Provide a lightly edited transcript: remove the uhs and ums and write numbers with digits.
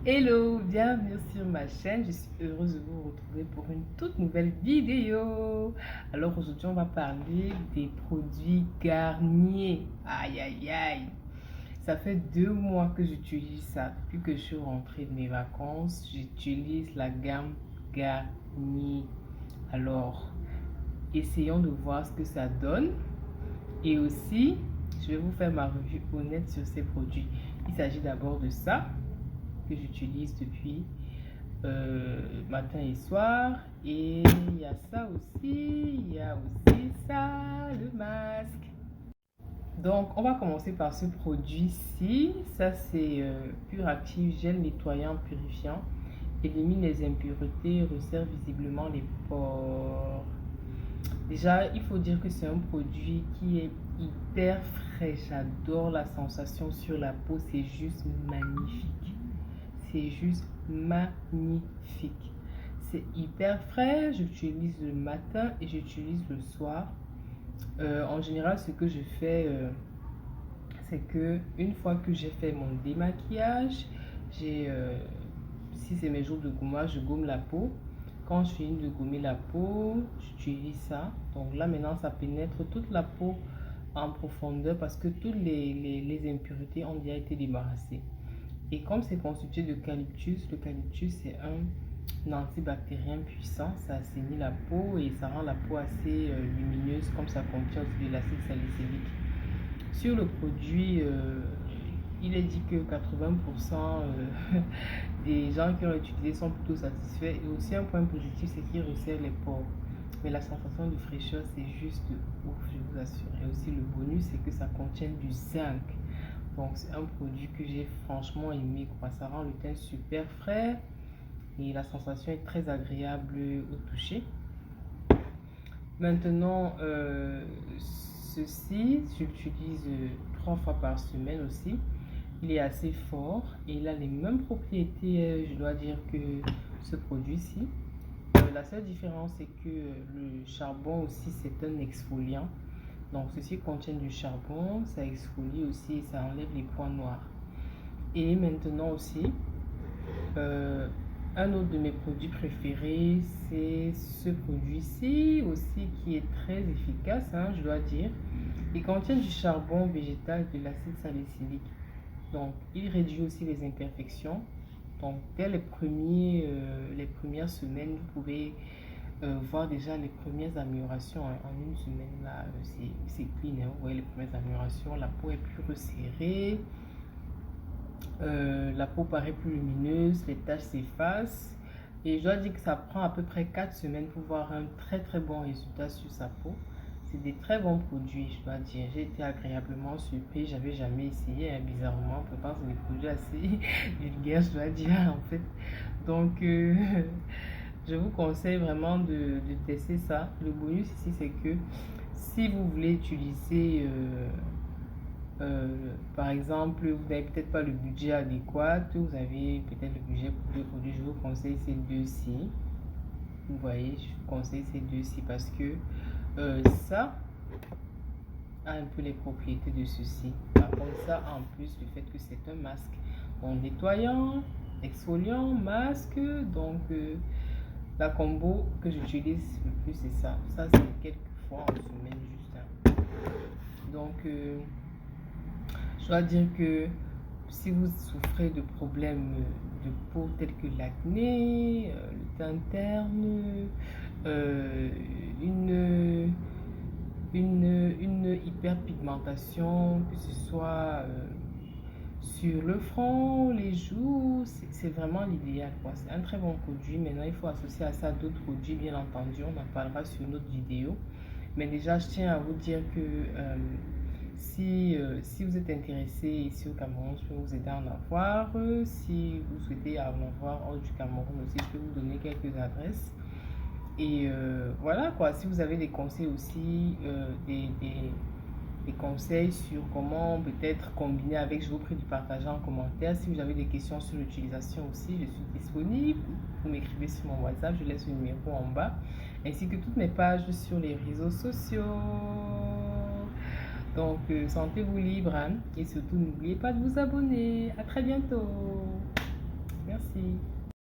Hello, bienvenue sur ma chaîne. Je suis heureuse de vous retrouver pour une toute nouvelle vidéo. Alors aujourd'hui, on va parler des produits Garnier. Aïe, aïe, aïe. Ça fait 2 mois que j'utilise ça. Depuis que je suis rentrée de mes vacances, j'utilise la gamme Garnier. Alors, essayons de voir ce que ça donne. Et aussi, je vais vous faire ma revue honnête sur ces produits. Il s'agit d'abord de ça que j'utilise depuis matin et soir. Et il y a ça aussi, il y a aussi ça, le masque. Donc, on va commencer par ce produit-ci. Ça, c'est Pur Active Gel Nettoyant Purifiant. Élimine les impuretés, resserre visiblement les pores. Déjà, il faut dire que c'est un produit qui est hyper frais. J'adore la sensation sur la peau. C'est juste magnifique. C'est juste magnifique. C'est hyper frais. J'utilise le matin et j'utilise le soir. En général, ce que je fais, c'est que une fois que j'ai fait mon démaquillage, si c'est mes jours de gommage, je gomme la peau. Quand je finis de gommer la peau, j'utilise ça. Donc là, maintenant, ça pénètre toute la peau en profondeur parce que toutes les impuretés ont déjà été débarrassées. Et comme c'est constitué d'eucalyptus, l'eucalyptus c'est un antibactérien puissant, ça assainit la peau et ça rend la peau assez lumineuse comme ça contient aussi de l'acide salicylique. Sur le produit, il est dit que 80% des gens qui ont utilisé sont plutôt satisfaits. Et aussi un point positif, c'est qu'il resserre les pores. Mais la sensation de fraîcheur, c'est juste ouf, je vous assure. Et aussi le bonus, c'est que ça contient du zinc. Donc c'est un produit que j'ai franchement aimé, quoi. Ça rend le teint super frais et la sensation est très agréable au toucher. Maintenant, ceci, j'utilise 3 fois par semaine aussi. Il est assez fort et il a les mêmes propriétés, je dois dire, que ce produit-ci. La seule différence, c'est que le charbon aussi, c'est un exfoliant. Donc, ceci contient du charbon, ça exfolie aussi et ça enlève les points noirs. Et maintenant aussi, un autre de mes produits préférés, c'est ce produit-ci aussi qui est très efficace, hein, je dois dire. Il contient du charbon végétal, de l'acide salicylique. Donc, il réduit aussi les imperfections. Donc, dès les premières semaines, vous pouvez voir déjà les premières améliorations, hein. En une semaine, là, c'est clean, hein. Vous voyez les premières améliorations. La peau est plus resserrée. La peau paraît plus lumineuse. Les taches s'effacent. Et je dois dire que ça prend à peu près 4 semaines pour voir un très très bon résultat sur sa peau. C'est des très bons produits, je dois dire. J'ai été agréablement surpris. J'avais jamais essayé, hein, bizarrement. Pourtant, c'est des produits assez vulgaires, je dois dire, en fait. Donc, je vous conseille vraiment de tester ça. Le bonus ici, c'est que si vous voulez utiliser, par exemple, vous n'avez peut-être pas le budget adéquat, vous avez peut-être le budget pour 2 produits, je vous conseille ces deux-ci. Vous voyez, je vous conseille ces deux-ci parce que ça a un peu les propriétés de ceci. Par contre, ça, en plus, le fait que c'est un masque, bon, nettoyant, exfoliant, masque, donc la combo que j'utilise le plus, c'est ça. Ça, c'est quelques fois en semaine juste, hein. Donc, je dois dire que si vous souffrez de problèmes de peau tels que l'acné, le teint terne, une hyperpigmentation, que ce soit sur le front, les joues, c'est vraiment l'idéal, quoi. C'est un très bon produit. Maintenant, il faut associer à ça d'autres produits, bien entendu. On en parlera sur une autre vidéo. Mais déjà, je tiens à vous dire que si vous êtes intéressé ici au Cameroun, je peux vous aider à en avoir. Si vous souhaitez en avoir hors du Cameroun aussi, je peux vous donner quelques adresses. Et voilà, quoi. Si vous avez des conseils aussi, des conseils sur comment peut-être combiner avec, je vous prie de partager en commentaire. Si vous avez des questions sur l'utilisation aussi, je suis disponible. Vous m'écrivez sur mon WhatsApp, je laisse le numéro en bas, ainsi que toutes mes pages sur les réseaux sociaux. Donc, sentez-vous libre, hein, et surtout, n'oubliez pas de vous abonner. À très bientôt. Merci. bye.